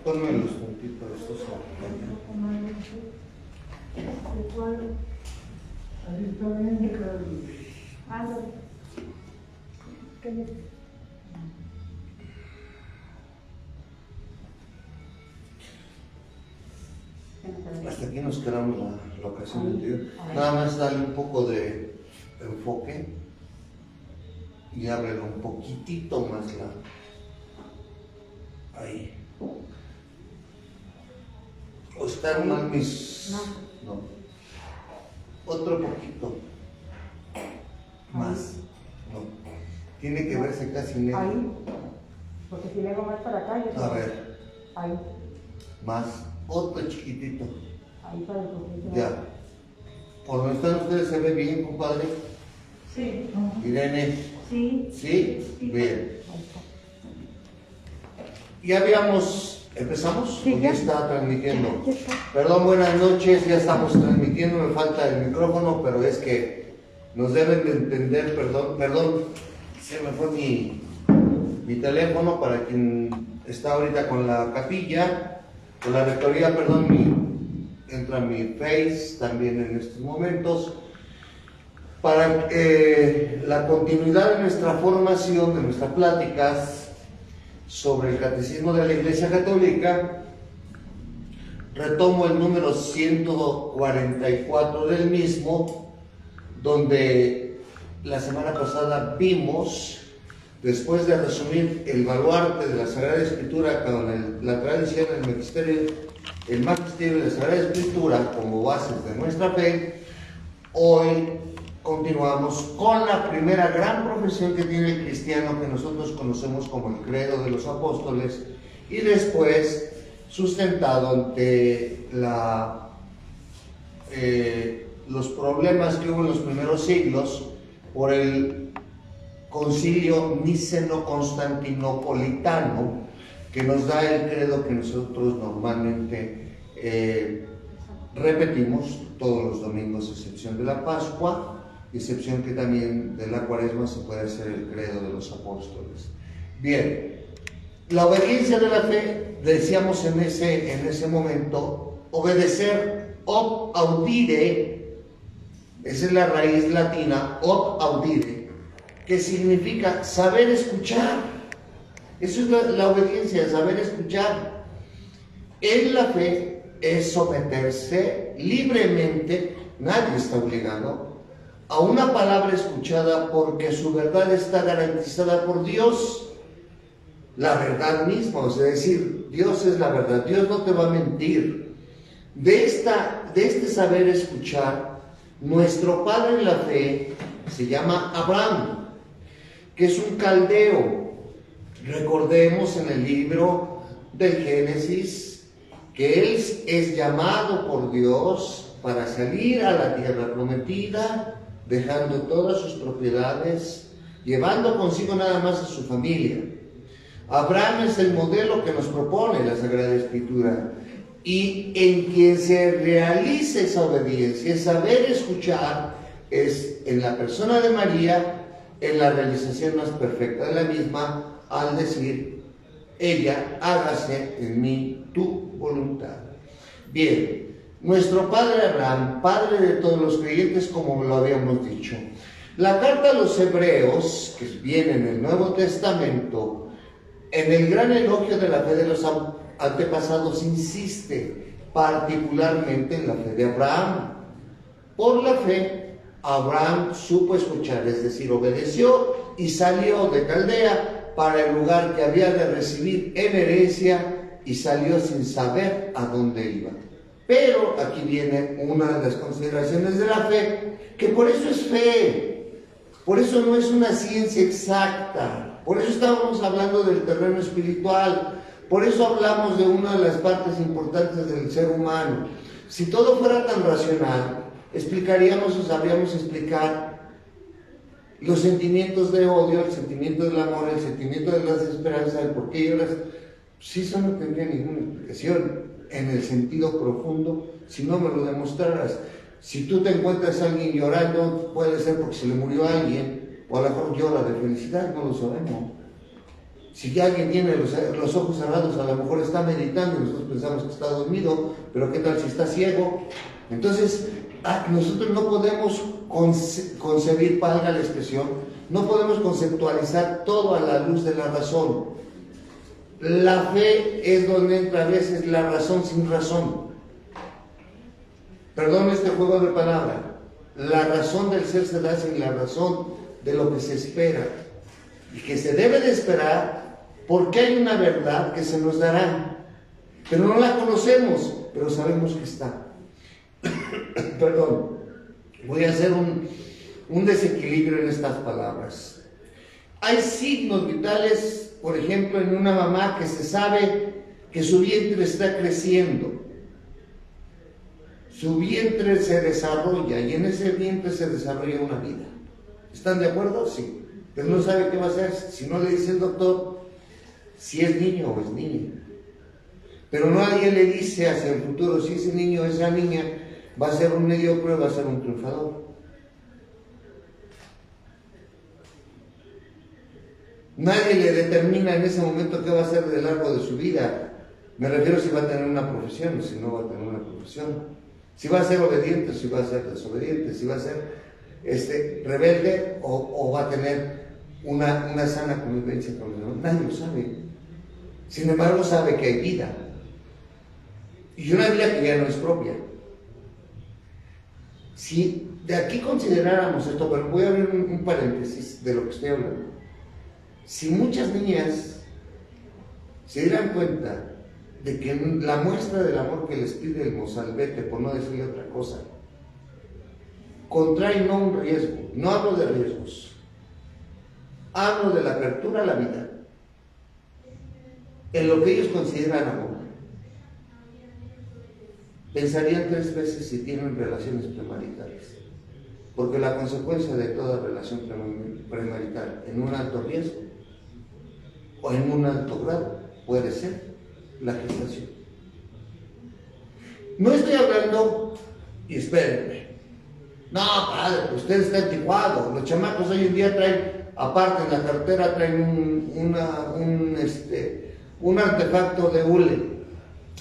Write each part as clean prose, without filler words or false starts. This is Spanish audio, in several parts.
Ponme los puntitos estos acá. Ahí está bien, Hasta aquí nos quedamos la ocasión anterior. Nada más darle un poco de enfoque y ábrelo un poquitito más ahí. ¿O están mal mis...? No. Otro poquito. Más. No. Tiene que verse casi negro. ahí, porque si le hago más para acá, yo A ver. ahí, Más. Otro chiquitito. ahí para el poquito. Ya. ¿Por donde están ustedes se ve bien, compadre? Sí. Irene. Sí. ¿Sí? Bien. Ahí está. Ya habíamos, ¿empezamos? Sí, ¿O ya. ya está transmitiendo? Ya está. Perdón, buenas noches, ya estamos transmitiendo, me falta el micrófono, pero es que nos deben de entender, perdón, se me fue mi teléfono para quien está ahorita con la capilla, con la rectoría, entra mi Face también en estos momentos. Para la continuidad de nuestra formación, de nuestras pláticas sobre el Catecismo de la Iglesia Católica, retomo el número 144 del mismo, donde la semana pasada vimos, después de resumir el baluarte de la Sagrada Escritura con la tradición, el magisterio de la Sagrada Escritura como bases de nuestra fe, hoy continuamos con la primera gran profesión que tiene el cristiano, que nosotros conocemos como el Credo de los Apóstoles, y después sustentado ante los problemas que hubo en los primeros siglos por el concilio niceno-constantinopolitano, que nos da el credo que nosotros normalmente repetimos todos los domingos, excepción de la Pascua, excepción que también de la Cuaresma se puede hacer el credo de los apóstoles. Bien, la obediencia de la fe, decíamos en ese momento, obedecer, ob audire, esa es la raíz latina, ob audire, que significa saber escuchar. Eso es la obediencia, saber escuchar. En la fe es someterse libremente, nadie está obligado, a una palabra escuchada porque su verdad está garantizada por Dios. La verdad misma, es decir, Dios es la verdad, Dios no te va a mentir. De este saber escuchar, nuestro padre en la fe se llama Abraham, que es un caldeo. Recordemos en el libro del Génesis que él es llamado por Dios para salir a la tierra prometida, dejando todas sus propiedades, llevando consigo nada más a su familia. Abraham es el modelo que nos propone la Sagrada Escritura, y en quien se realiza esa obediencia, es saber escuchar, es en la persona de María, en la realización más perfecta de la misma, al decir, ella, hágase en mí tu voluntad. Bien, nuestro padre Abraham, padre de todos los creyentes, como lo habíamos dicho. La carta a los Hebreos, que viene en el Nuevo Testamento, en el gran elogio de la fe de los antepasados, insiste particularmente en la fe de Abraham. Por la fe, Abraham supo escuchar, es decir, obedeció y salió de Caldea para el lugar que había de recibir en herencia, y salió sin saber a dónde iba. Pero aquí viene una de las consideraciones de la fe, que por eso es fe, por eso no es una ciencia exacta. Por eso estábamos hablando del terreno espiritual, por eso hablamos de una de las partes importantes del ser humano. si todo fuera tan racional, explicaríamos o sabríamos explicar los sentimientos de odio, el sentimiento del amor, el sentimiento de la desesperanza, el por qué lloras. Si eso no tendría ninguna explicación en el sentido profundo si no me lo demostraras. Si tú te encuentras a alguien llorando, puede ser porque se le murió a alguien, o a lo mejor llora de felicidad, no lo sabemos. Si alguien tiene los ojos cerrados, a lo mejor está meditando y nosotros pensamos que está dormido, pero ¿qué tal si está ciego? Entonces, nosotros no podemos concebir, valga la expresión, no podemos conceptualizar todo a la luz de la razón. La fe es donde entra a veces la razón sin razón. Perdón este juego de palabras. La razón del ser se da sin la razón de lo que se espera. Y que se debe de esperar porque hay una verdad que se nos dará. Pero no la conocemos, pero sabemos que está. Perdón. Voy a hacer un desequilibrio en estas palabras. Hay signos vitales, por ejemplo, en una mamá que se sabe que su vientre está creciendo. Su vientre se desarrolla y en ese vientre se desarrolla una vida. ¿Están de acuerdo? Sí. Pero no sabe qué va a hacer si no le dice el doctor si es niño o es niña. Pero nadie le dice hacia el futuro si ese niño o esa niña va a ser un mediocre o va a ser un triunfador. Nadie le determina en ese momento qué va a hacer de largo de su vida. Me refiero si va a tener una profesión o si no va a tener una profesión. Si va a ser obediente o si va a ser desobediente. Si va a ser rebelde o va a tener una sana convivencia con los demás. Nadie lo sabe. Sin embargo, sabe que hay vida. Y una vida que ya no es propia. Si de aquí consideráramos esto, pero voy a abrir un paréntesis de lo que estoy hablando. Si muchas niñas se dieran cuenta de que la muestra del amor que les pide el mozalbete, por no decirle otra cosa, contrae no un riesgo, no hablo de riesgos, hablo de la apertura a la vida, en lo que ellos consideran amor, pensarían 3 veces si tienen relaciones premaritales, porque la consecuencia de toda relación premarital en un alto riesgo o en un alto grado puede ser la gestación. No estoy hablando, y espérenme, no, padre, usted está anticuado. Los chamacos hoy en día traen, aparte en la cartera, traen un artefacto de hule.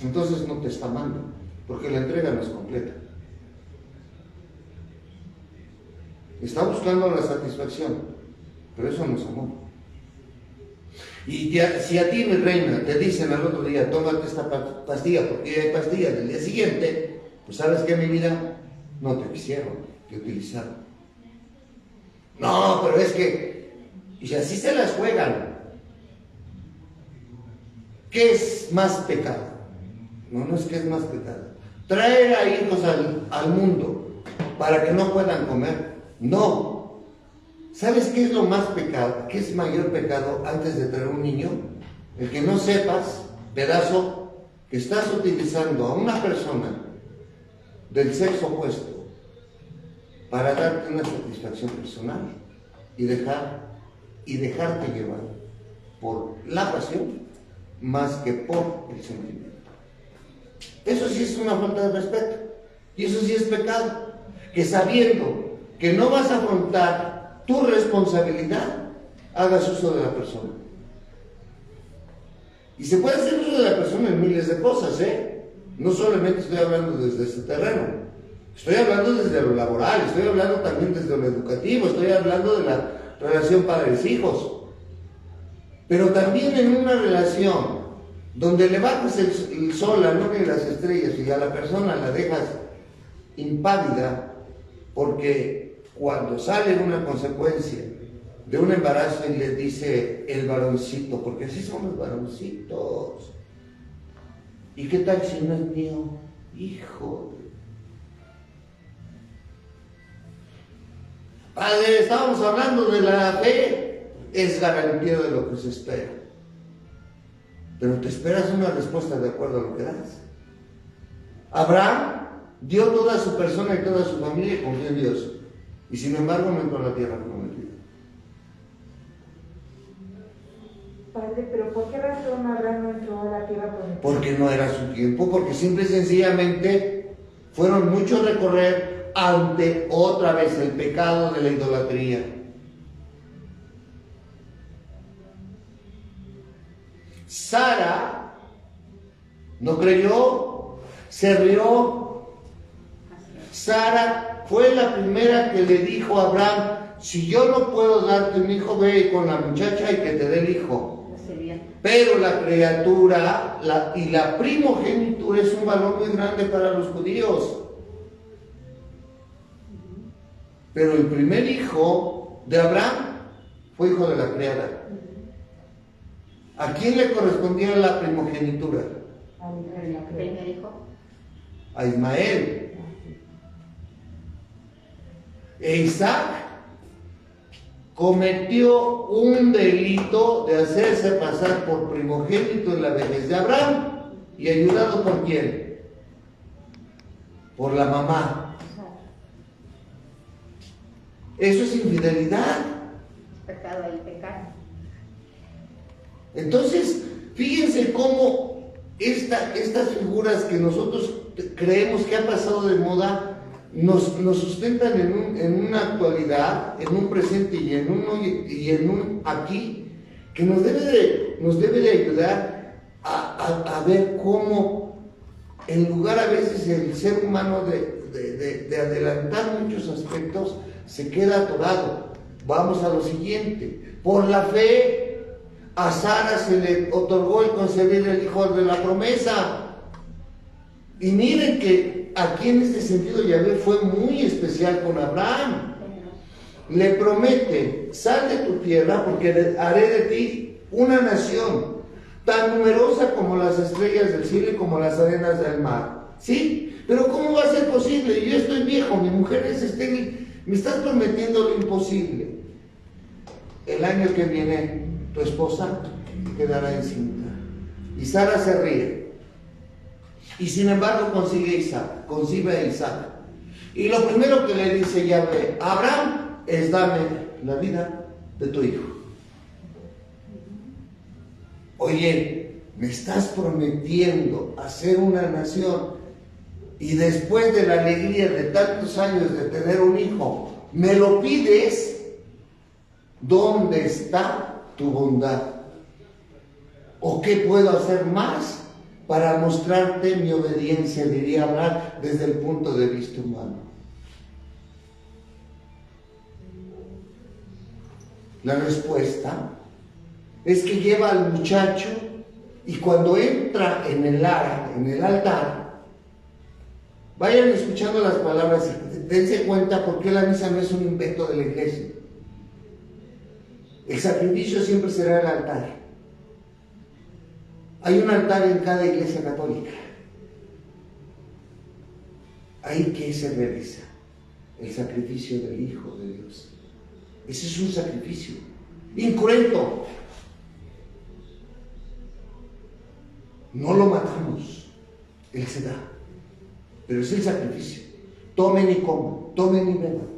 Entonces no te está amando, porque la entrega no es completa. Está buscando la satisfacción, pero eso no es amor. Y si a ti, mi reina, te dicen al otro día, tómate esta pastilla, porque hay pastillas del día siguiente, pues sabes que mi vida no te quisieron, te utilizaron. No, pero es que, y así se las juegan. ¿Qué es más pecado? No es que es más pecado. Traer a hijos al mundo para que no puedan comer. No. ¿Sabes qué es lo más pecado? ¿Qué es mayor pecado antes de traer un niño? El que no sepas, pedazo, que estás utilizando a una persona del sexo opuesto para darte una satisfacción personal y dejarte llevar por la pasión más que por el sentimiento. Eso sí es una falta de respeto y eso sí es pecado, que sabiendo que no vas a afrontar tu responsabilidad, hagas uso de la persona. Y se puede hacer uso de la persona en miles de cosas, no solamente estoy hablando desde este terreno, estoy hablando desde lo laboral, estoy hablando también desde lo educativo, estoy hablando de la relación padres-hijos, pero también en una relación donde le bajas el sol, la luna y las estrellas y a la persona la dejas impávida, porque cuando sale una consecuencia de un embarazo y le dice el varoncito, porque así son los varoncitos, ¿y qué tal si no es mío? Hijo. Padre, estábamos hablando de la fe, es garantía de lo que se espera. Pero te esperas una respuesta de acuerdo a lo que das. Abraham dio toda su persona y toda su familia y confió en Dios. Y sin embargo no entró a la tierra prometida. Padre, pero ¿por qué razón Abraham no entró a la tierra prometida? Porque no era su tiempo, porque simple y sencillamente fueron muchos recorrer ante otra vez el pecado de la idolatría. Sara no creyó, se rió. Sara fue la primera que le dijo a Abraham: si yo no puedo darte un hijo, ve con la muchacha y que te dé el hijo. Pero la criatura y la primogenitura es un valor muy grande para los judíos. Pero el primer hijo de Abraham fue hijo de la criada. ¿A quién le correspondía la primogenitura? Primer hijo. A Ismael. E Isaac cometió un delito de hacerse pasar por primogénito en la vejez de Abraham. ¿Y ayudado por quién? Por la mamá. Eso es infidelidad. Pecado ahí, pecado. Entonces, fíjense cómo estas figuras que nosotros creemos que han pasado de moda nos sustentan en una actualidad, en un presente y en un aquí, que nos debe de ayudar a ver cómo, en lugar a veces el ser humano de adelantar muchos aspectos, se queda atorado. Vamos a lo siguiente. Por la fe, a Sara se le otorgó el concebir el hijo de la promesa. Y miren que aquí en este sentido Yahvé fue muy especial con Abraham. Le promete: sal de tu tierra porque haré de ti una nación tan numerosa como las estrellas del cielo y como las arenas del mar. ¿Sí? Pero ¿cómo va a ser posible? Yo estoy viejo, mi mujer es estéril, me estás prometiendo lo imposible. El año que viene tu esposa quedará encinta. Y Sara se ríe. Y sin embargo concibe a Isaac. Y lo primero que le dice Yahvé a Abraham es: dame la vida de tu hijo. Oye, me estás prometiendo hacer una nación y después de la alegría de tantos años de tener un hijo, me lo pides. ¿Dónde está tu bondad? ¿O qué puedo hacer más para mostrarte mi obediencia? Diría Abraham desde el punto de vista humano. La respuesta es que lleva al muchacho y cuando entra en el altar, vayan escuchando las palabras y dense cuenta por qué la misa no es un invento de la iglesia. El sacrificio siempre será el altar. Hay un altar en cada iglesia católica. Ahí que se realiza el sacrificio del Hijo de Dios. Ese es un sacrificio incruento. No lo matamos, Él se da, pero es el sacrificio. Tomen y coman, tomen y beban.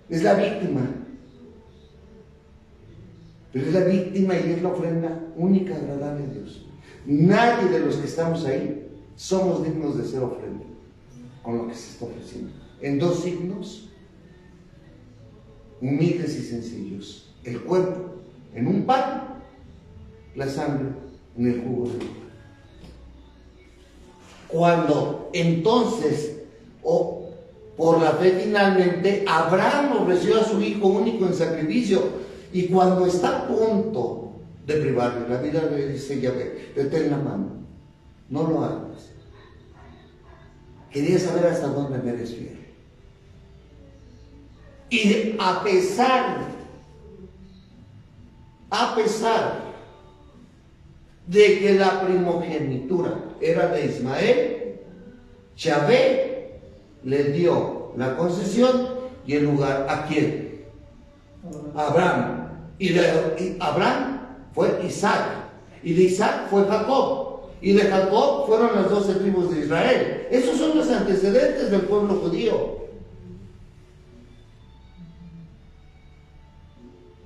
Es la víctima, pero es la víctima y es la ofrenda única, agradable a Dios. Nadie de los que estamos ahí somos dignos de ser ofrenda con lo que se está ofreciendo. En dos signos humildes y sencillos: el cuerpo en un pan, la sangre en el jugo de uva. Cuando entonces, por la fe finalmente, Abraham ofreció a su hijo único en sacrificio, y cuando está a punto de privarle la vida, le dice Yahvé: detén la mano, no lo hagas. Quería saber hasta dónde me eres fiel. Y a pesar de que la primogenitura era de Ismael, Yahvé le dio la concesión y el lugar ¿a quién? A Abraham. Y Abraham fue Isaac, y de Isaac fue Jacob, y de Jacob fueron las 12 tribus de Israel. Esos son los antecedentes del pueblo judío.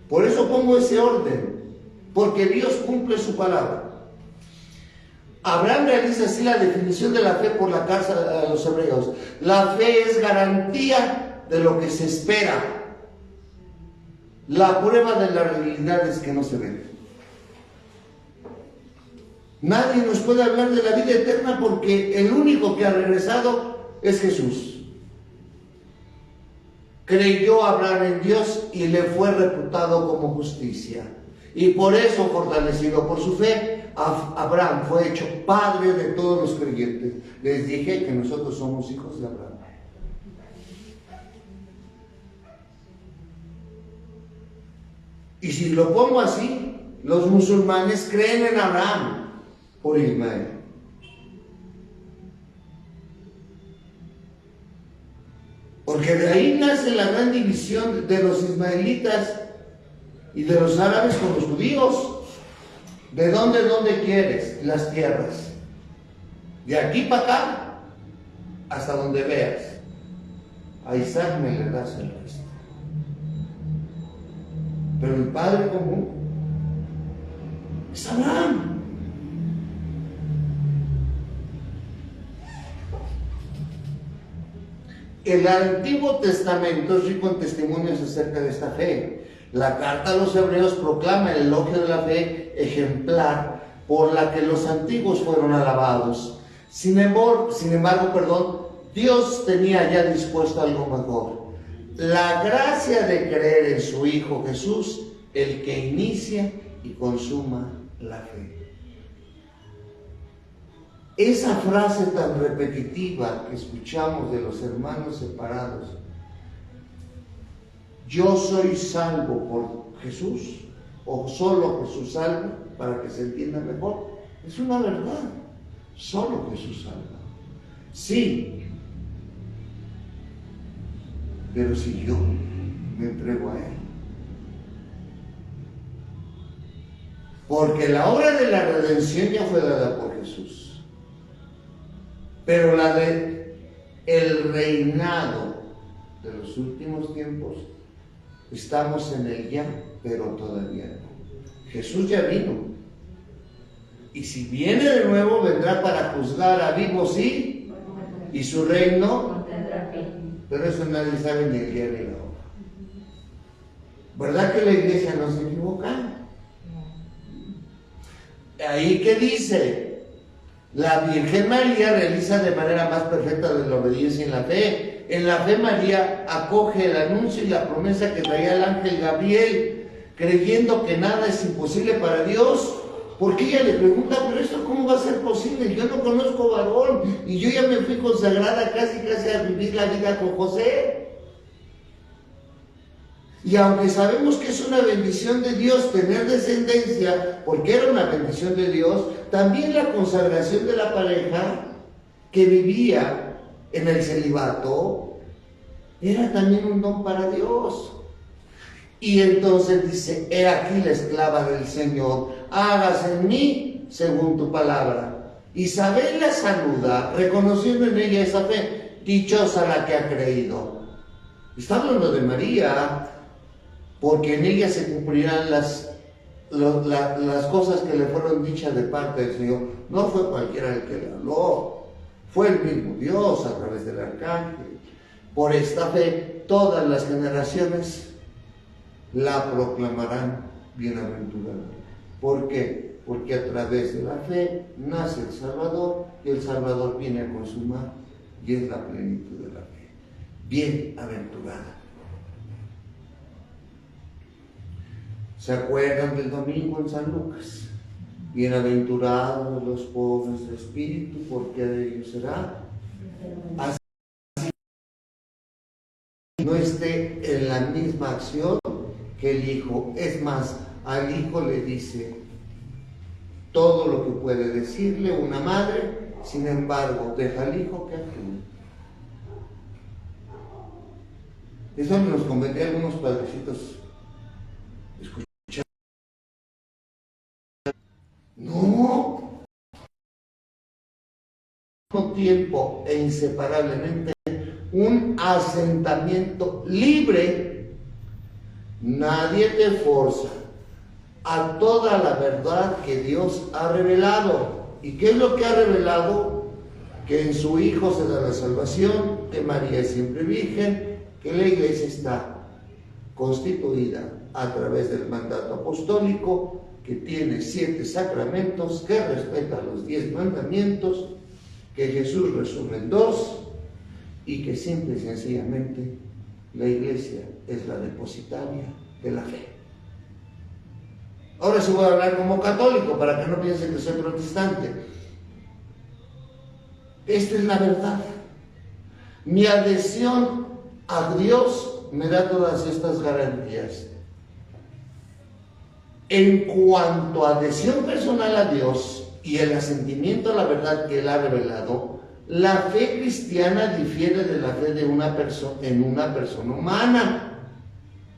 Por eso pongo ese orden, porque Dios cumple su palabra. Abraham realiza así la definición de la fe por la carta a los hebreos. La fe es garantía de lo que se espera, la prueba de las realidades que no se ven. Nadie nos puede hablar de la vida eterna porque el único que ha regresado es Jesús. Creyó Abraham en Dios y le fue reputado como justicia. Y por eso, fortalecido por su fe, Abraham fue hecho padre de todos los creyentes. Les dije que nosotros somos hijos de Abraham. Y si lo pongo así, los musulmanes creen en Abraham por Ismael. Porque de ahí nace la gran división de los ismaelitas y de los árabes con los judíos. ¿De dónde quieres? Las tierras. De aquí para acá, hasta donde veas. A Isaac me le das el resto. Pero el padre común es Abraham. El Antiguo Testamento es rico en testimonios acerca de esta fe. La carta a los hebreos proclama el elogio de la fe ejemplar por la que los antiguos fueron alabados. Sin embargo, Dios tenía ya dispuesto algo mejor. La gracia de creer en su Hijo Jesús, el que inicia y consuma la fe. Esa frase tan repetitiva que escuchamos de los hermanos separados, yo soy salvo por Jesús, o solo Jesús salva, para que se entienda mejor, es una verdad. Solo Jesús salva. Sí, pero si yo me entrego a Él. Porque la obra de la redención ya fue dada por Jesús. Pero la de el reinado de los últimos tiempos, estamos en el ya, pero todavía no. Jesús ya vino. Y si viene de nuevo, vendrá para juzgar a vivos y su reino tendrá fin. Pero eso nadie sabe ni el día ni la hora. ¿Verdad que la iglesia no se equivoca? Ahí que dice, la Virgen María realiza de manera más perfecta de la obediencia en la fe. En la fe María acoge el anuncio y la promesa que traía el ángel Gabriel, creyendo que nada es imposible para Dios. Porque ella le pregunta, pero esto cómo va a ser posible, yo no conozco varón y yo ya me fui consagrada casi a vivir la vida con José. Y aunque sabemos que es una bendición de Dios tener descendencia, porque era una bendición de Dios, también la consagración de la pareja que vivía en el celibato era también un don para Dios. Y entonces dice, he aquí la esclava del Señor, hágase en mí según tu palabra. Isabel la saluda, reconociendo en ella esa fe, dichosa la que ha creído. Está hablando de María, porque en ella se cumplirán las cosas que le fueron dichas de parte del Señor. No fue cualquiera el que le habló, fue el mismo Dios a través del arcángel. Por esta fe, todas las generaciones la proclamarán bienaventurada. ¿Por qué? Porque a través de la fe nace el Salvador y el Salvador viene a consumar y es la plenitud de la fe. Bienaventurada. ¿Se acuerdan del domingo en San Lucas? Bienaventurados los pobres de espíritu, porque de ellos será. Así no esté en la misma acción que el Hijo. Es más, al Hijo le dice todo lo que puede decirle una madre, sin embargo, deja al Hijo que actúe. Eso nos convendría a algunos padrecitos escuchar. No, mismo tiempo e inseparablemente un asentamiento libre. Nadie te forza a toda la verdad que Dios ha revelado. ¿Y qué es lo que ha revelado? Que en su Hijo se da la salvación, que María es siempre virgen, que la Iglesia está constituida a través del mandato apostólico, que tiene 7 sacramentos, que respeta los 10 mandamientos, que Jesús resume en 2 y que simple y sencillamente la Iglesia es la depositaria de la fe. Ahora sí voy a hablar como católico para que no piensen que soy protestante. Esta es la verdad. Mi adhesión a Dios me da todas estas garantías. En cuanto a adhesión personal a Dios y el asentimiento a la verdad que Él ha revelado, la fe cristiana difiere de la fe de una persona en una persona humana.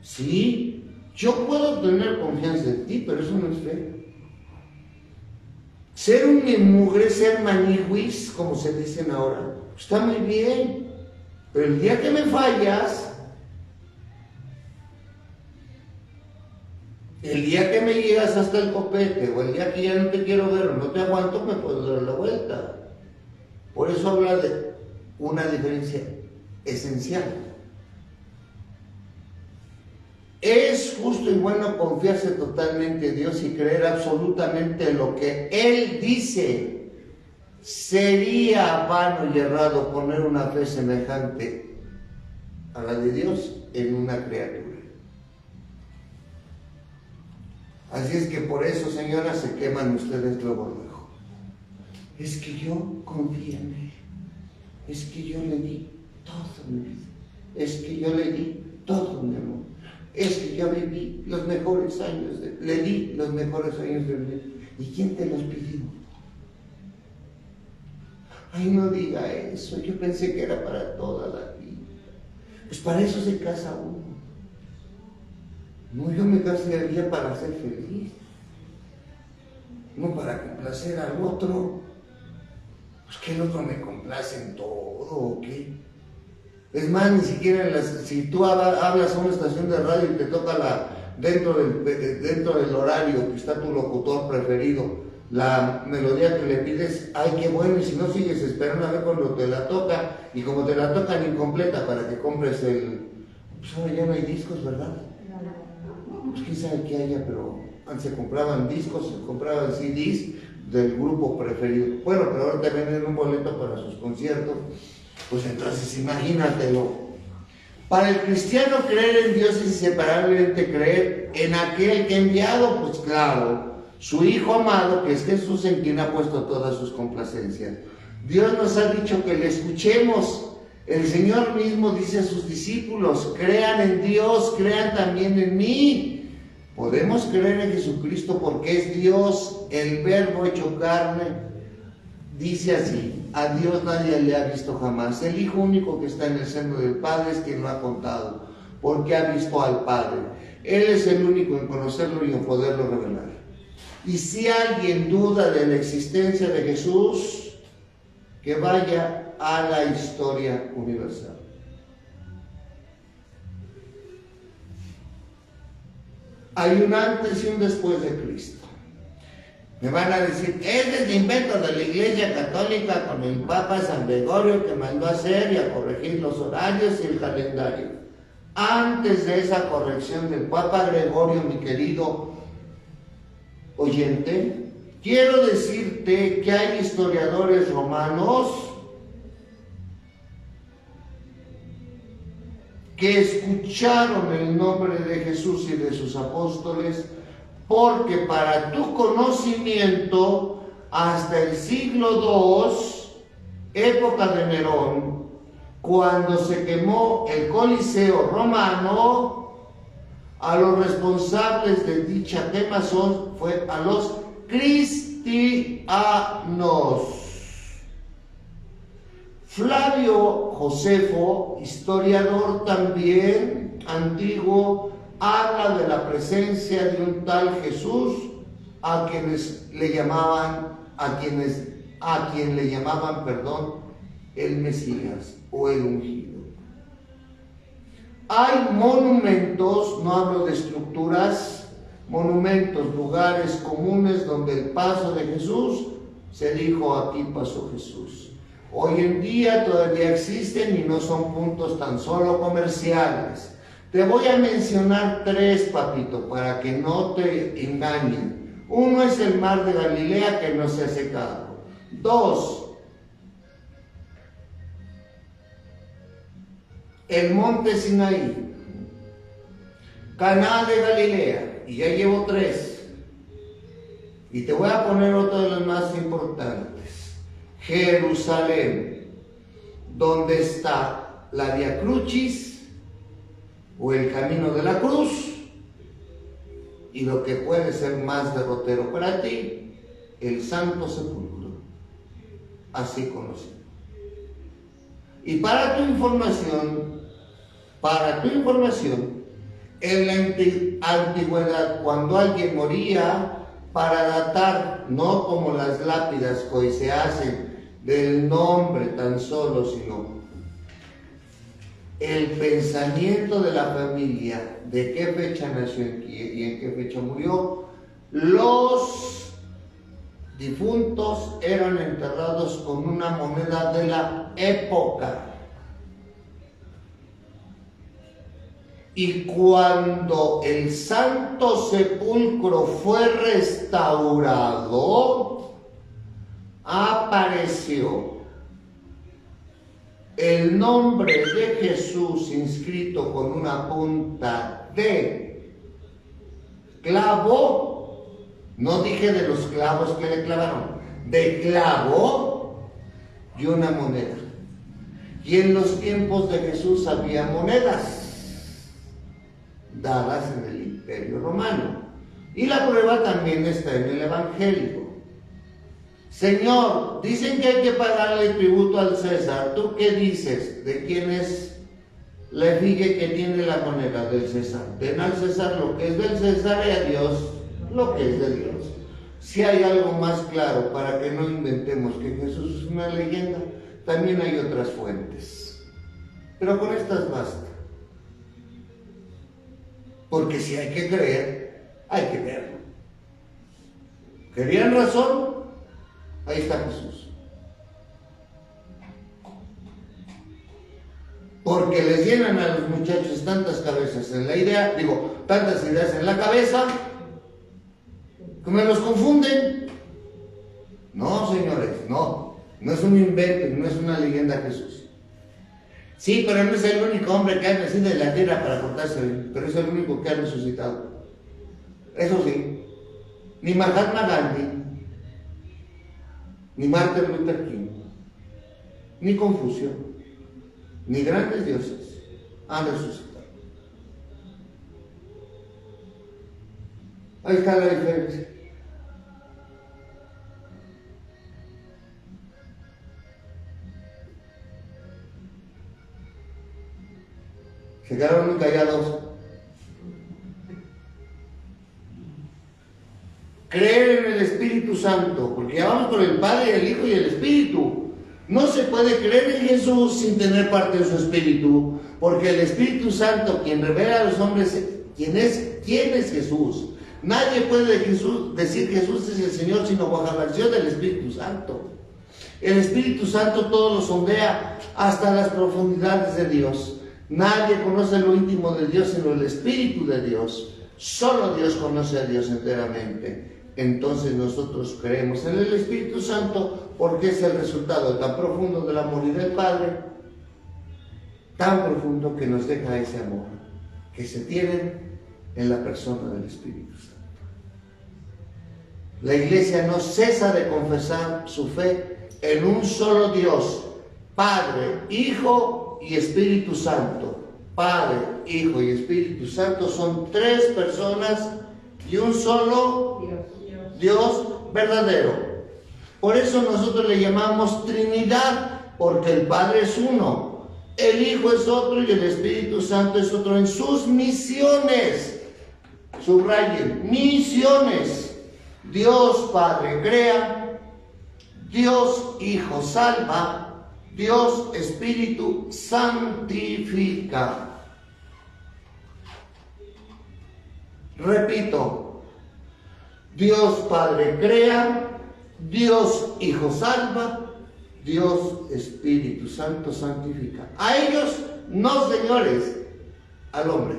Sí, yo puedo tener confianza en ti, pero eso no es fe. Ser un mimugre, ser manihuis, como se dicen ahora, está muy bien, pero el día que me fallas, el día que me llegas hasta el copete, o el día que ya no te quiero ver o no te aguanto, me puedo dar la vuelta. Por eso habla de una diferencia esencial. Es justo y bueno confiarse totalmente en Dios y creer absolutamente lo que Él dice. Sería vano y errado poner una fe semejante a la de Dios en una criatura. Así es que por eso, señoras, se queman ustedes luego. Es que yo confié en Él. Es que yo le di todo mi vida. Es que yo le di todo mi amor. Es que yo viví los mejores años, le di los mejores años de mi vida. ¿Y quién te los pidió? Ay, no diga eso. Yo pensé que era para toda la vida. Pues para eso se casa uno. No, yo me casaría para ser feliz, no para complacer al otro. Pues que el otro me complace en todo, ¿o qué? Es más, ni siquiera si tú hablas a una estación de radio y te toca dentro del horario que está tu locutor preferido, la melodía que le pides, ay, qué bueno, y si no sigues esperando a ver cuando te la toca, y como te la tocan incompleta para que compres pues ahora ya no hay discos, ¿verdad? Pues quién sabe qué haya, pero antes se compraban discos, se compraban CDs del grupo preferido. Bueno, pero ahora te venden un boleto para sus conciertos. Pues entonces imagínatelo. Para el cristiano creer en Dios es inseparablemente creer en aquel que ha enviado, pues claro, su Hijo amado, que es Jesús, en quien ha puesto todas sus complacencias. Dios nos ha dicho que le escuchemos. El Señor mismo dice a sus discípulos, crean en Dios, crean también en mí. Podemos creer en Jesucristo porque es Dios, el Verbo hecho carne. Dice así, a Dios nadie le ha visto jamás. El Hijo único que está en el seno del Padre es quien lo ha contado, porque ha visto al Padre. Él es el único en conocerlo y en poderlo revelar. Y si alguien duda de la existencia de Jesús, que vaya a la historia universal. Hay un antes y un después de Cristo. Me van a decir, este es el invento de la Iglesia Católica con el Papa San Gregorio que mandó a hacer y a corregir los horarios y el calendario. Antes de esa corrección del Papa Gregorio, mi querido oyente, quiero decirte que hay historiadores romanos que escucharon el nombre de Jesús y de sus apóstoles, porque para tu conocimiento, hasta el siglo II, época de Nerón, cuando se quemó el Coliseo romano, a los responsables de dicha quemazón fue a los cristianos. Flavio Josefo, historiador también antiguo, habla de la presencia de un tal Jesús a quienes a quien le llamaban, el Mesías o el ungido. Hay monumentos, no hablo de estructuras, monumentos, lugares comunes donde el paso de Jesús se dijo: aquí pasó Jesús. Hoy en día todavía existen y no son puntos tan solo comerciales. Te voy a mencionar 3, papito, para que no te engañen. Uno es el mar de Galilea, que no se ha secado. 2, el monte Sinaí, Caná de Galilea, y ya llevo 3. Y te voy a poner otro de los más importantes: Jerusalén, donde está la Vía Crucis o el camino de la cruz, y lo que puede ser más derrotero para ti, el Santo Sepulcro, así conocido. Y para tu información, en la antigüedad, cuando alguien moría, para datar, no como las lápidas que hoy se hacen del nombre tan solo, sino el pensamiento de la familia, de qué fecha nació y en qué fecha murió, los difuntos eran enterrados con una moneda de la época. Y cuando el Santo Sepulcro fue restaurado, apareció el nombre de Jesús inscrito con una punta de clavo. No dije de los clavos que le clavaron, de clavo, y una moneda. Y en los tiempos de Jesús había monedas dadas en el Imperio Romano. Y la prueba también está en el Evangelio. Señor, dicen que hay que pagarle tributo al César. ¿Tú qué dices? ¿De quién es la efigie que tiene la moneda? Del César. Den al César lo que es del César y a Dios lo que es de Dios. Si hay algo más claro para que no inventemos que Jesús es una leyenda, también hay otras fuentes. Pero con estas basta. Porque si hay que creer, hay que verlo. ¿Querían razón? Ahí está Jesús. Porque les llenan a los muchachos tantas cabezas en la idea, tantas ideas en la cabeza, que me los confunden. No, señores, no es un invento, no es una leyenda Jesús. Sí, pero no es el único hombre que ha nacido de la tierra para cortarse, pero es el único que ha resucitado. Eso sí, ni Mahatma Gandhi, ni Martin Luther King, ni Confucio, ni grandes dioses han resucitado. Ahí está la diferencia. Se quedaron muy callados. Creer en el Espíritu Santo, porque ya vamos con el Padre, el Hijo y el Espíritu. No se puede creer en Jesús sin tener parte de su Espíritu, porque el Espíritu Santo, quien revela a los hombres quién es Jesús. Nadie puede decir Jesús es el Señor sino bajo la acción del Espíritu Santo. El Espíritu Santo todo lo sondea hasta las profundidades de Dios. Nadie conoce lo íntimo de Dios sino el Espíritu de Dios. Solo Dios conoce a Dios enteramente. Entonces nosotros creemos en el Espíritu Santo porque es el resultado tan profundo del amor y del Padre, tan profundo que nos deja ese amor que se tiene en la persona del Espíritu Santo. La Iglesia no cesa de confesar su fe en un solo Dios, Padre, Hijo y Espíritu Santo. Padre, Hijo y Espíritu Santo son tres personas y un solo Dios verdadero. Por eso nosotros le llamamos Trinidad, porque el Padre es uno, el Hijo es otro y el Espíritu Santo es otro en sus misiones. Subrayen, misiones. Dios Padre crea, Dios Hijo salva, Dios Espíritu santifica. Repito, Dios Padre crea, Dios Hijo salva, Dios Espíritu Santo santifica. A ellos no, señores, al hombre.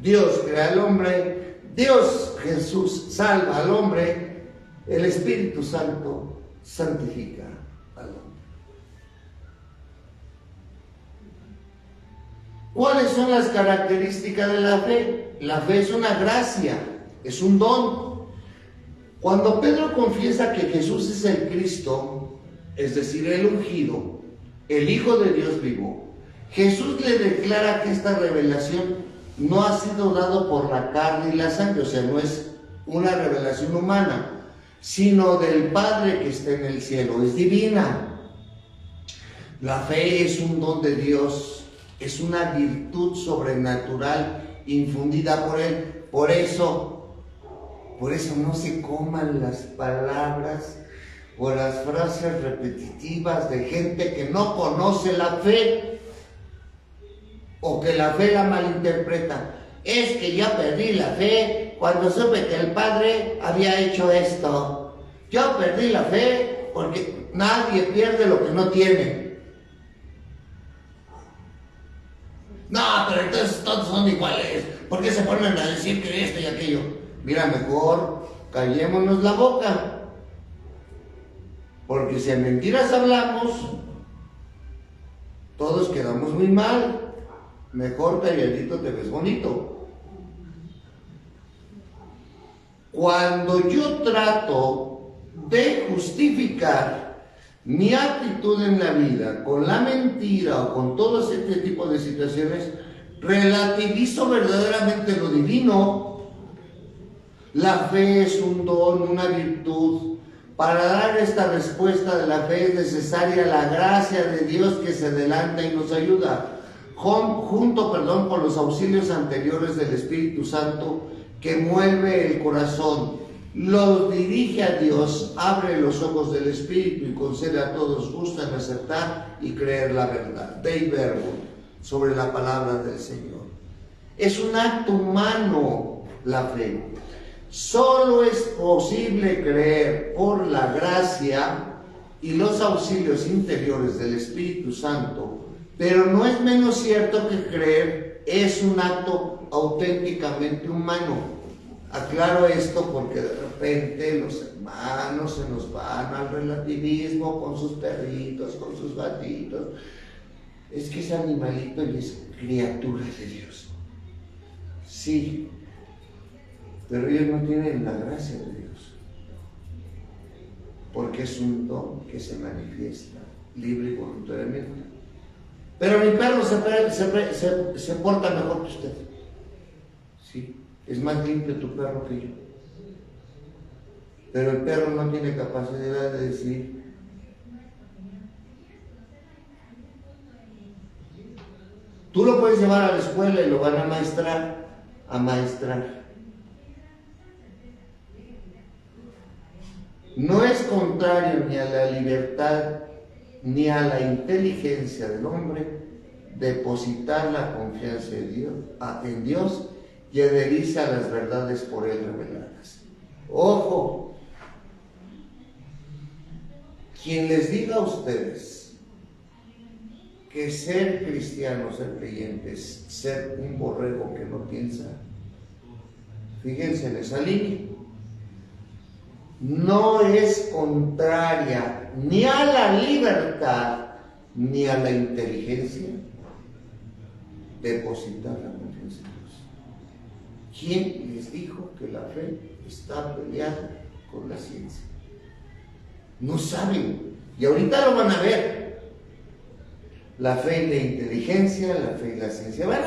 Dios crea al hombre, Dios Jesús salva al hombre, el Espíritu Santo santifica al hombre. ¿Cuáles son las características de la fe? La fe es una gracia, es un don. Cuando Pedro confiesa que Jesús es el Cristo, es decir, el ungido, el Hijo de Dios vivo, Jesús le declara que esta revelación no ha sido dado por la carne y la sangre, o sea, no es una revelación humana, sino del Padre que está en el cielo, es divina. La fe es un don de Dios, es una virtud sobrenatural infundida por Él. Por eso no se coman las palabras o las frases repetitivas de gente que no conoce la fe o que la fe la malinterpreta. Es que yo perdí la fe cuando supe que el Padre había hecho esto. Yo perdí la fe porque nadie pierde lo que no tiene. No, pero entonces todos son iguales. ¿Por qué se ponen a decir que esto y aquello? Mira, mejor callémonos la boca. Porque si a mentiras hablamos, todos quedamos muy mal. Mejor calladito te ves bonito. Cuando yo trato de justificar mi actitud en la vida con la mentira o con todo este tipo de situaciones, relativizo verdaderamente lo divino. La fe es un don, una virtud. Para dar esta respuesta de la fe es necesaria la gracia de Dios que se adelanta y nos ayuda, junto con los auxilios anteriores del Espíritu Santo que mueve el corazón, los dirige a Dios, abre los ojos del Espíritu y concede a todos gusto en aceptar y creer la verdad. Dei verbo, sobre la palabra del Señor. Es un acto humano la fe. Solo es posible creer por la gracia y los auxilios interiores del Espíritu Santo, pero no es menos cierto que creer es un acto auténticamente humano. Aclaro esto porque de repente los hermanos se nos van al relativismo con sus perritos, con sus gatitos. Es que es animalito y es criatura de Dios. Sí, pero ellos no tienen la gracia de Dios, porque es un don que se manifiesta libre y voluntariamente. Pero mi perro se porta mejor que usted. Sí, es más limpio tu perro que yo. Pero el perro no tiene capacidad de decir: tú lo puedes llevar a la escuela y lo van a maestrar. No es contrario ni a la libertad ni a la inteligencia del hombre depositar la confianza en Dios y adherirse a las verdades por Él reveladas. Ojo, quien les diga a ustedes que ser cristiano, ser creyente, es ser un borrego que no piensa, fíjense en esa línea. No es contraria ni a la libertad ni a la inteligencia depositar la confianza en Dios. ¿Quién les dijo que la fe está peleada con la ciencia? No saben, y ahorita lo van a ver. La fe y la inteligencia, la fe y la ciencia. Van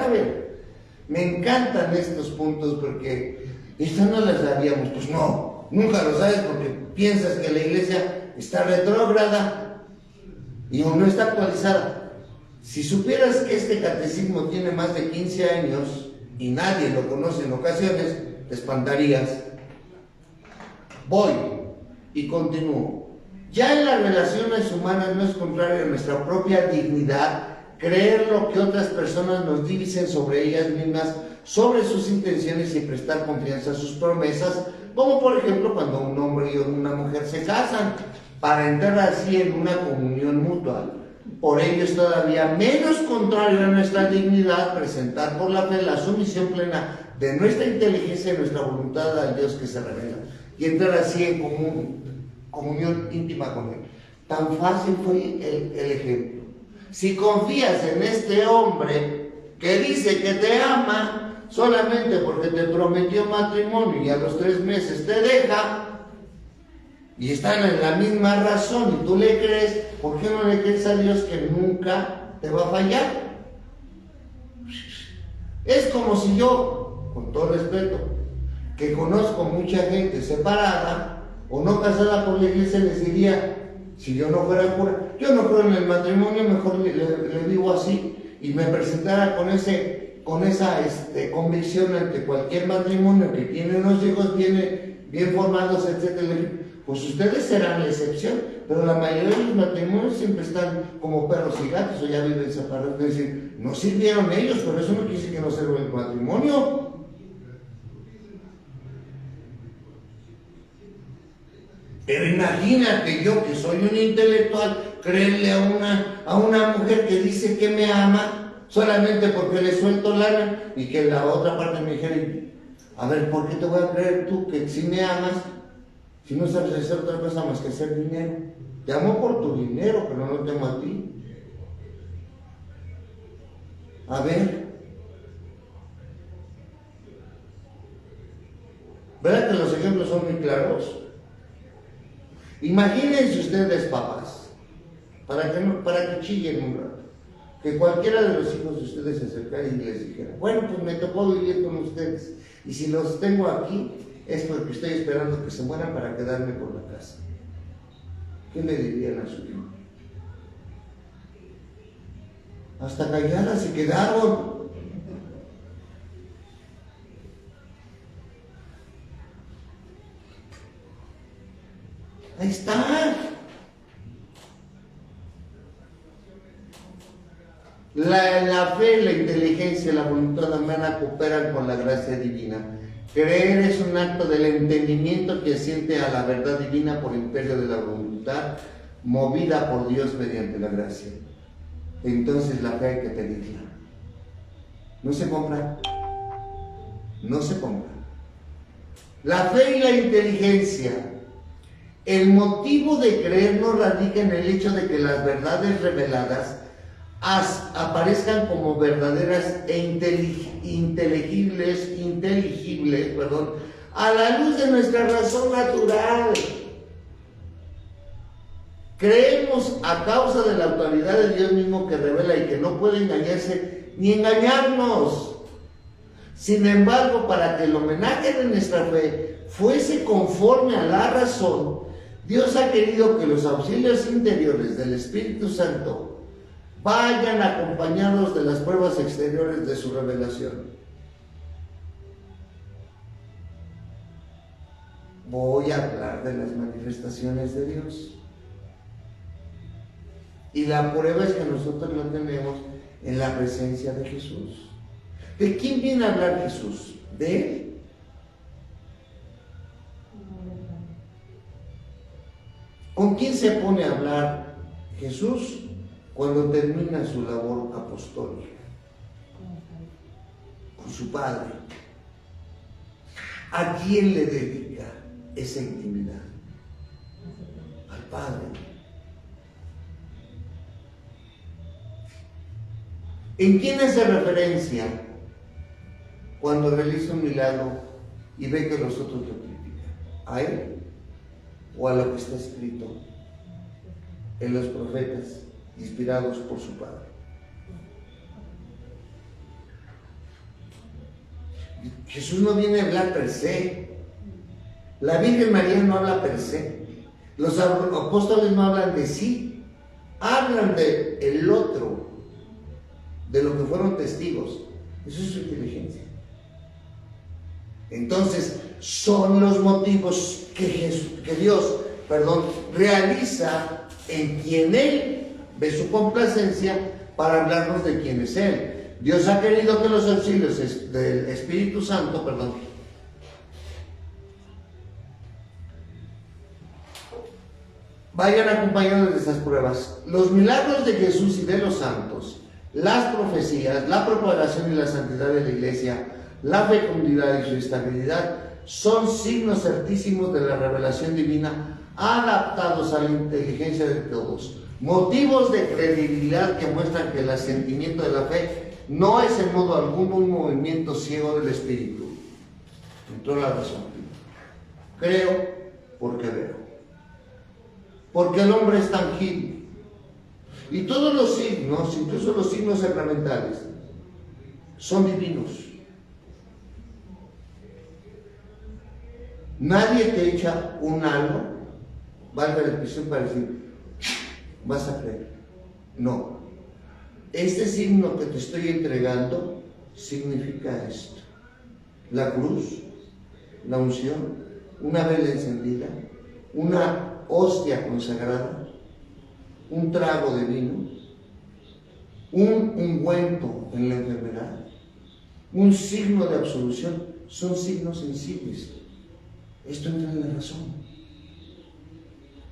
a ver. Me encantan estos puntos porque estas no las sabíamos. Pues no, nunca lo sabes porque piensas que la iglesia está retrógrada y no está actualizada. Si supieras que este catecismo tiene más de 15 años y nadie lo conoce en ocasiones, te espantarías. Voy. Y continúo. Ya en las relaciones humanas no es contrario a nuestra propia dignidad creer lo que otras personas nos dicen sobre ellas mismas, sobre sus intenciones y prestar confianza a sus promesas, como por ejemplo cuando un hombre y una mujer se casan, para entrar así en una comunión mutua. Por ello es todavía menos contrario a nuestra dignidad presentar por la fe la sumisión plena de nuestra inteligencia y nuestra voluntad al Dios que se revela, y entrar así en comunión íntima con Él. Tan fácil fue el ejemplo. Si confías en este hombre que dice que te ama solamente porque te prometió matrimonio y a los 3 meses te deja, y están en la misma razón y tú le crees, ¿por qué no le crees a Dios que nunca te va a fallar? Es como si yo, con todo respeto, que conozco mucha gente separada o no casada por la iglesia, les diría, si yo no fuera cura, yo no creo en el matrimonio, mejor le digo así, y me presentara con esa convicción ante cualquier matrimonio que tiene unos hijos bien formados, etcétera. Pues ustedes serán la excepción, pero la mayoría de los matrimonios siempre están como perros y gatos o ya viven separados. Es decir, no sirvieron ellos, pero eso no quiere decir que no sirva el matrimonio. Pero imagínate yo, que soy un intelectual, creerle a una mujer que dice que me ama solamente porque le suelto lana, y que la otra parte me dijera, a ver, ¿por qué te voy a creer tú que si me amas, si no sabes hacer otra cosa más que hacer dinero? Te amo por tu dinero, pero no te amo a ti. A ver, ¿verdad que los ejemplos son muy claros? Imagínense ustedes, papás, para que chillen un rato, que cualquiera de los hijos de ustedes se acercara y les dijera, bueno, pues me tocó vivir con ustedes, y si los tengo aquí es porque estoy esperando que se mueran para quedarme por la casa. ¿Qué le dirían a su hijo? Hasta calladas se quedaron. Ahí está. La fe, la inteligencia y la voluntad humana cooperan con la gracia divina. Creer es un acto del entendimiento que asiente a la verdad divina por imperio de la voluntad, movida por Dios mediante la gracia. Entonces la fe hay que pedirla. No se compra. No se compra. La fe y la inteligencia. El motivo de creer no radica en el hecho de que las verdades reveladas aparezcan como verdaderas e inteligibles, a la luz de nuestra razón natural. Creemos a causa de la autoridad de Dios mismo que revela y que no puede engañarse ni engañarnos. Sin embargo, para que el homenaje de nuestra fe fuese conforme a la razón, Dios ha querido que los auxilios interiores del Espíritu Santo vayan acompañados de las pruebas exteriores de su revelación. Voy a hablar de las manifestaciones de Dios. Y la prueba es que nosotros la tenemos en la presencia de Jesús. ¿De quién viene a hablar Jesús? ¿De Él? ¿Con quién se pone a hablar Jesús cuando termina su labor apostólica? Con su Padre. ¿A quién le dedica esa intimidad? Al Padre. ¿En quién hace referencia cuando realiza un milagro y ve que los otros lo critican? ¿A Él o a lo que está escrito en los profetas inspirados por su Padre? Jesús no viene a hablar per se. La Virgen María no habla per se. Los apóstoles no hablan de sí, hablan de el otro, de lo que fueron testigos. Eso es su inteligencia. Entonces, son los motivos que Dios realiza en quien Él ve su complacencia para hablarnos de quién es Él. Dios ha querido que los auxilios del Espíritu Santo, vayan acompañados de estas pruebas. Los milagros de Jesús y de los santos, las profecías, la propagación y la santidad de la iglesia, la fecundidad y su estabilidad son signos certísimos de la revelación divina adaptados a la inteligencia de todos. Motivos de credibilidad que muestran que el asentimiento de la fe no es en modo alguno un movimiento ciego del espíritu. Entró la razón. Creo porque veo. Porque el hombre es tangible. Y todos los signos, incluso los signos sacramentales, son divinos. Nadie te echa un algo, valga la expresión, para decir, vas a creer. No. Este signo que te estoy entregando significa esto. La cruz, la unción, una vela encendida, una hostia consagrada, un trago de vino, un ungüento en la enfermedad, un signo de absolución, son signos sensibles. Esto entra en la razón.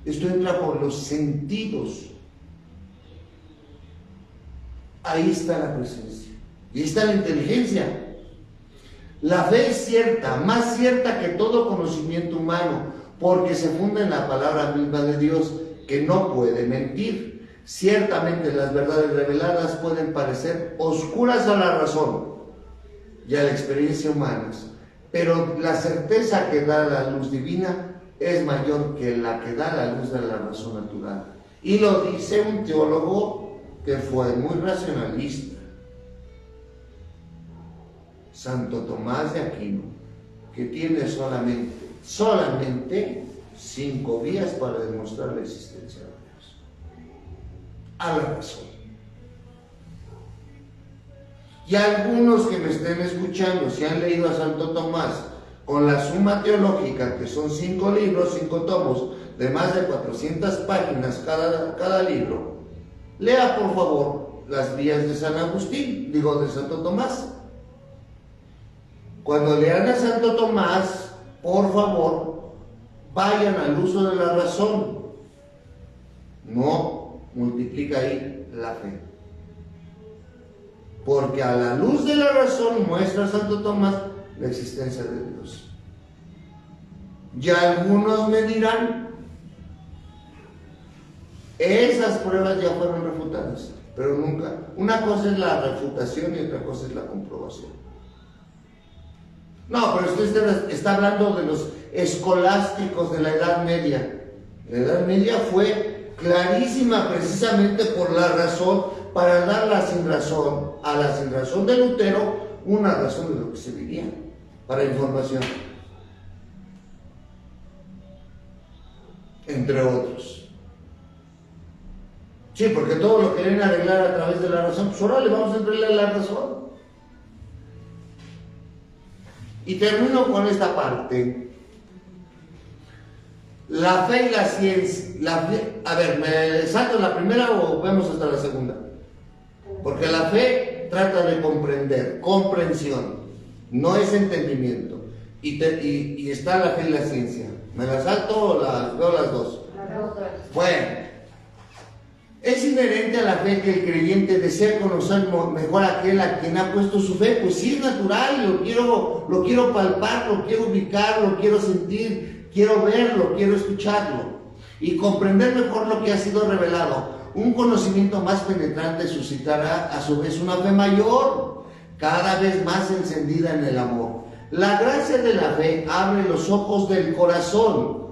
Esto entra por los sentidos. Ahí está la presencia. Y ahí está la inteligencia. La fe es cierta, más cierta que todo conocimiento humano, porque se funda en la palabra misma de Dios, que no puede mentir. Ciertamente las verdades reveladas pueden parecer oscuras a la razón y a la experiencia humanas, pero la certeza que da la luz divina es mayor que la que da la luz de la razón natural. Y lo dice un teólogo que fue muy racionalista, Santo Tomás de Aquino, que tiene solamente 5 vías para demostrar la existencia de Dios. A la razón. Y algunos que me estén escuchando, si han leído a Santo Tomás con la Suma Teológica, que son 5 libros, 5 tomos, de más de 400 páginas cada libro, lea por favor las vías de San Agustín, de Santo Tomás. Cuando lean a Santo Tomás, por favor, vayan al uso de la razón. No multiplica ahí la fe. Porque a la luz de la razón muestra Santo Tomás la existencia de Dios. Y algunos me dirán, esas pruebas ya fueron refutadas, pero nunca. Una cosa es la refutación y otra cosa es la comprobación. No, pero usted está hablando de los escolásticos de la Edad Media. La Edad Media fue clarísima precisamente por la razón, para dar la sinrazón a la sinrazón de Lutero, una razón de lo que se vivía, para información, entre otros. Sí, porque todo lo quieren arreglar a través de la razón, pues ahora le vamos a entregar la razón. Y termino con esta parte. La fe y la ciencia. A ver, ¿me salto la primera o vemos hasta la segunda? Porque la fe trata de comprender, comprensión, no es entendimiento. Y está la fe y la ciencia. ¿Me la salto o veo las dos? Bueno, es inherente a la fe que el creyente desea conocer mejor a aquel a quien ha puesto su fe. Pues sí, es natural, lo quiero palpar, lo quiero ubicar, lo quiero sentir, quiero verlo, quiero escucharlo y comprender mejor lo que ha sido revelado. Un conocimiento más penetrante suscitará a su vez una fe mayor, cada vez más encendida en el amor. La gracia de la fe abre los ojos del corazón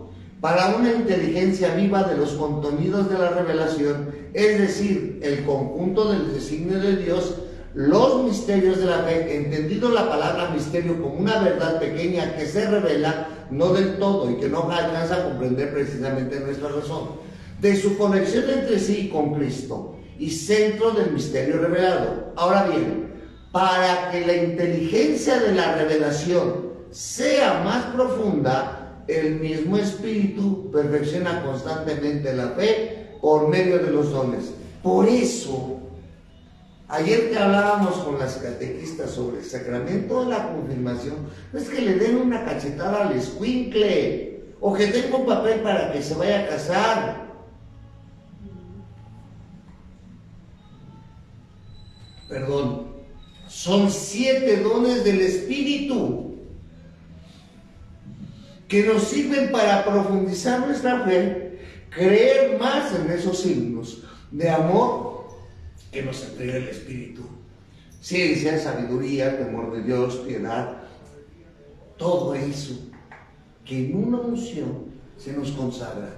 para una inteligencia viva de los contenidos de la revelación, es decir, el conjunto del designio de Dios, los misterios de la fe, entendido la palabra misterio como una verdad pequeña que se revela, no del todo y que no alcanza a comprender precisamente nuestra razón, de su conexión entre sí con Cristo y centro del misterio revelado. Ahora bien, para que la inteligencia de la revelación sea más profunda, el mismo Espíritu perfecciona constantemente la fe por medio de los dones. Por eso, ayer que hablábamos con las catequistas sobre el sacramento de la confirmación, no es que le den una cachetada al escuincle o que tenga un papel para que se vaya a casar. Perdón, son 7 dones del Espíritu que nos sirven para profundizar nuestra fe, creer más en esos signos de amor que nos entrega el Espíritu. Ciencia, sabiduría, temor de Dios, piedad, todo eso que en una unción se nos consagra.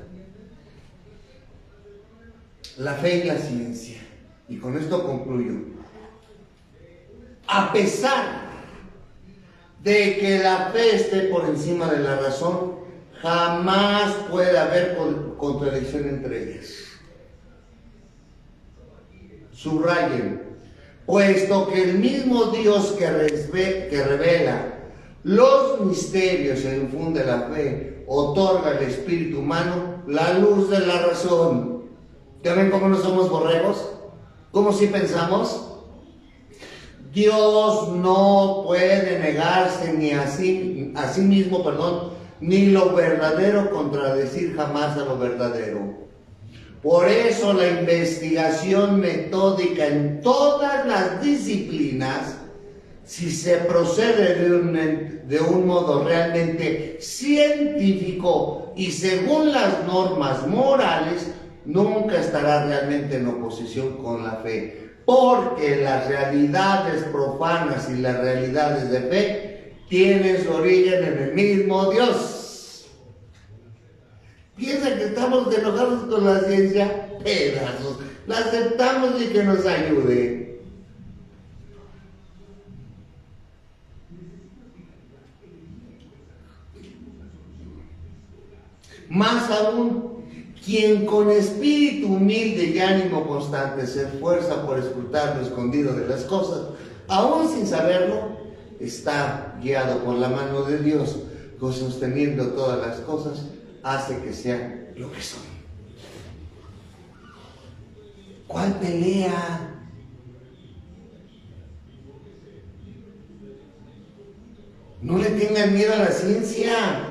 La fe y la ciencia. Y con esto concluyo. A pesar de que la fe esté por encima de la razón, jamás puede haber contradicción entre ellas. Subrayen, puesto que el mismo Dios que revela los misterios e infunde la fe, otorga al espíritu humano la luz de la razón. ¿Ya ven cómo no somos borregos? ¿Cómo sí pensamos? Dios no puede negarse ni a sí mismo, ni lo verdadero contradecir jamás a lo verdadero. Por eso la investigación metódica en todas las disciplinas, si se procede de un modo realmente científico y según las normas morales, nunca estará realmente en oposición con la fe. Porque las realidades profanas y las realidades de fe tienen su origen en el mismo Dios. Piensa que estamos enojados con la ciencia, pedazos. La aceptamos y que nos ayude. Más aún, quien con espíritu humilde y ánimo constante se esfuerza por escrutar lo escondido de las cosas, aún sin saberlo, está guiado por la mano de Dios, que sosteniendo todas las cosas, hace que sean lo que son. ¿Cuál pelea? No le tengan miedo a la ciencia.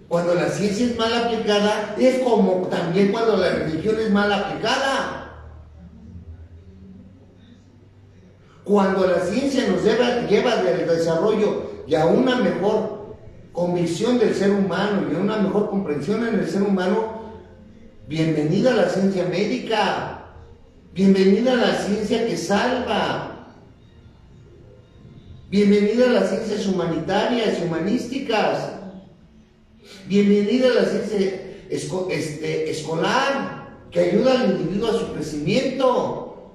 Cuando la ciencia es mal aplicada, es como también cuando la religión es mal aplicada. Cuando la ciencia nos lleva del desarrollo y a una mejor convicción del ser humano y a una mejor comprensión en el ser humano, bienvenida a la ciencia médica, bienvenida a la ciencia que salva, bienvenida a las ciencias humanitarias y humanísticas. Bienvenida a la ciencia escolar, que ayuda al individuo a su crecimiento.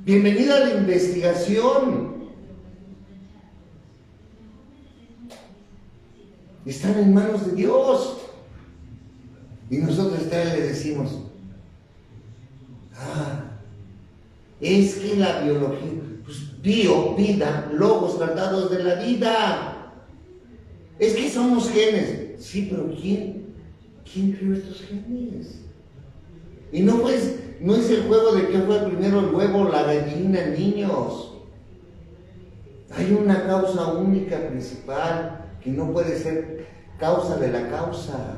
Bienvenida a la investigación. Están en manos de Dios. Y nosotros le decimos, es que la biología, pues vida, logos tratados de la vida. Es que somos genes. Sí, pero ¿quién creó estos genes? Y no es el juego de qué fue primero el huevo, la gallina, niños. Hay una causa única, principal, que no puede ser causa de la causa.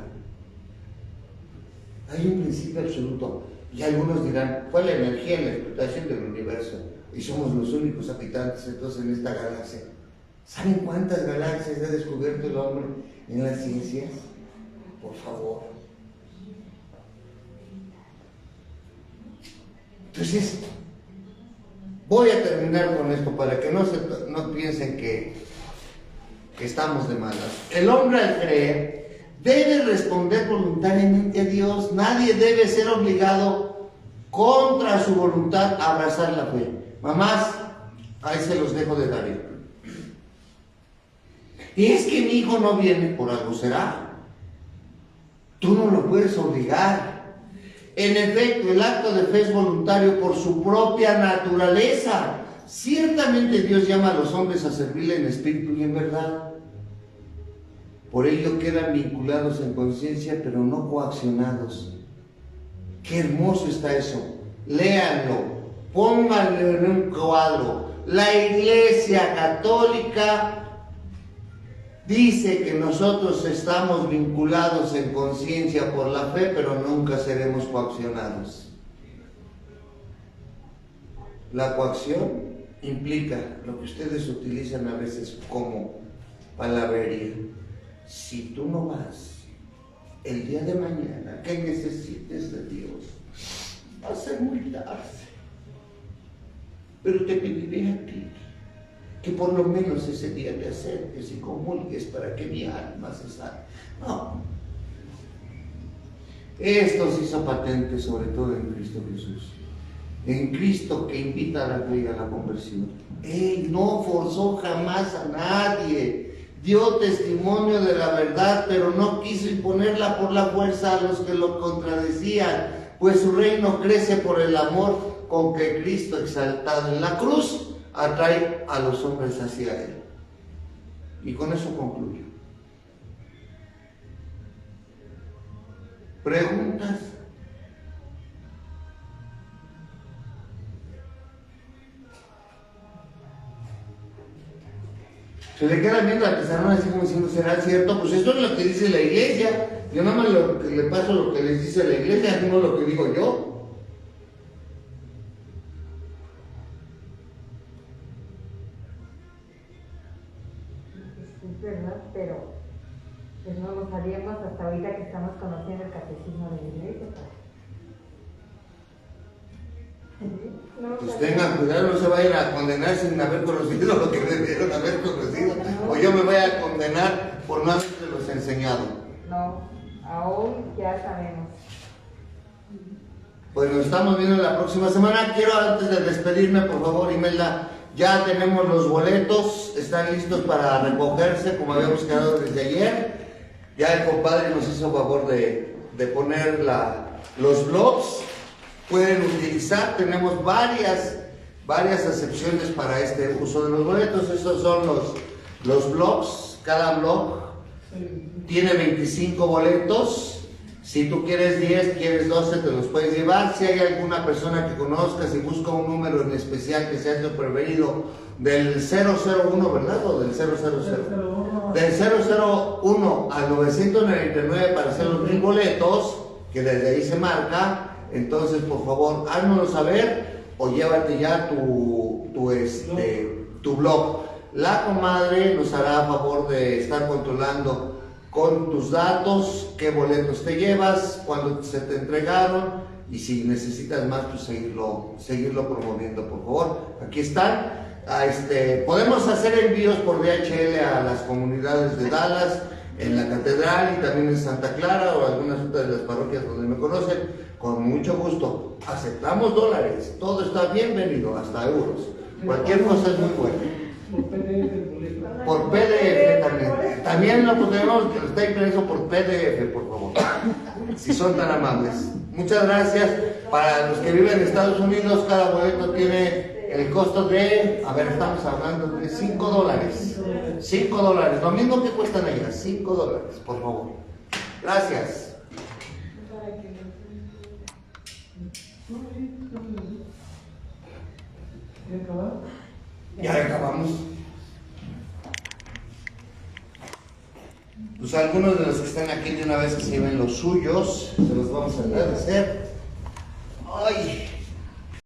Hay un principio absoluto. Y algunos dirán, fue la energía en la explotación del universo. Y somos los únicos habitantes entonces en esta galaxia. ¿Saben cuántas galaxias ha descubierto el hombre en las ciencias? Por favor. Entonces, voy a terminar con esto para que no piensen que estamos de malas. El hombre al creer debe responder voluntariamente a Dios. Nadie debe ser obligado contra su voluntad a abrazar la fe. Mamás, ahí se los dejo de tarea. Y es que mi hijo no viene, por algo será. Tú no lo puedes obligar. En efecto, el acto de fe es voluntario por su propia naturaleza. Ciertamente Dios llama a los hombres a servirle en espíritu y en verdad. Por ello quedan vinculados en conciencia, pero no coaccionados. Qué hermoso está eso. Léanlo, pónganlo en un cuadro. La Iglesia Católica dice que nosotros estamos vinculados en conciencia por la fe, pero nunca seremos coaccionados. La coacción implica lo que ustedes utilizan a veces como palabrería. Si tú no vas el día de mañana que necesites de Dios, va a ser muy tarde. Pero te pediré a ti que por lo menos ese día te acerques y comulgues para que mi alma se salve. No. Esto se hizo patente sobre todo en Cristo Jesús. En Cristo, que invita a la fe y a la conversión. Él no forzó jamás a nadie. Dio testimonio de la verdad, pero no quiso imponerla por la fuerza a los que lo contradecían, pues su reino crece por el amor con que Cristo, exaltado en la cruz, atrae a los hombres hacia Él. Y con eso concluyo. ¿Preguntas? Se le queda viendo la tesarona así como diciendo, ¿será cierto? Pues esto es lo que dice la iglesia. Yo nada más le paso lo que les dice la iglesia, no lo que digo yo. Es verdad, pero pues no lo sabíamos hasta ahorita que estamos conociendo el catecismo de la iglesia. No, Pues tengan cuidado, no se vayan a condenar sin haber conocido lo que debieron haber conocido. O yo me voy a condenar por no haberlos enseñado. No, aún ya sabemos. Pues nos estamos viendo la próxima semana. Quiero, antes de despedirme, por favor, Imelda, ya tenemos los boletos, están listos para recogerse, como habíamos quedado desde ayer. Ya el compadre nos hizo favor de poner los blogs. Pueden utilizar, tenemos varias acepciones para este uso de los boletos. Estos son los blogs. Cada blog tiene 25 boletos. Si tú quieres 10, quieres 12, te los puedes llevar. Si hay alguna persona que conozcas y busca un número en especial que sea preferido del 001, ¿verdad? O del 000. Del 001 al 999 para hacer los 1000 boletos, que desde ahí se marca. Entonces, por favor, háznoslo saber o llévate ya tu blog. La comadre nos hará favor de estar controlando con tus datos, qué boletos te llevas, cuándo se te entregaron y si necesitas más, pues seguirlo promoviendo, por favor. Aquí están. Podemos hacer envíos por DHL a las comunidades de Dallas, en la Catedral y también en Santa Clara o algunas otras de las parroquias donde me conocen. Con mucho gusto. Aceptamos dólares. Todo está bienvenido, hasta euros. Cualquier cosa es muy buena. Por PDF también. También lo podemos, que está impreso por PDF, por favor. Si son tan amables. Muchas gracias. Para los que viven en Estados Unidos, cada boleto tiene el costo de, a ver, estamos hablando de $5. $5. Lo mismo que cuestan allá. $5, por favor. Gracias. Ya acabamos. Pues algunos de los que están aquí de una vez que se lleven los suyos, se los vamos a agradecer. Ay.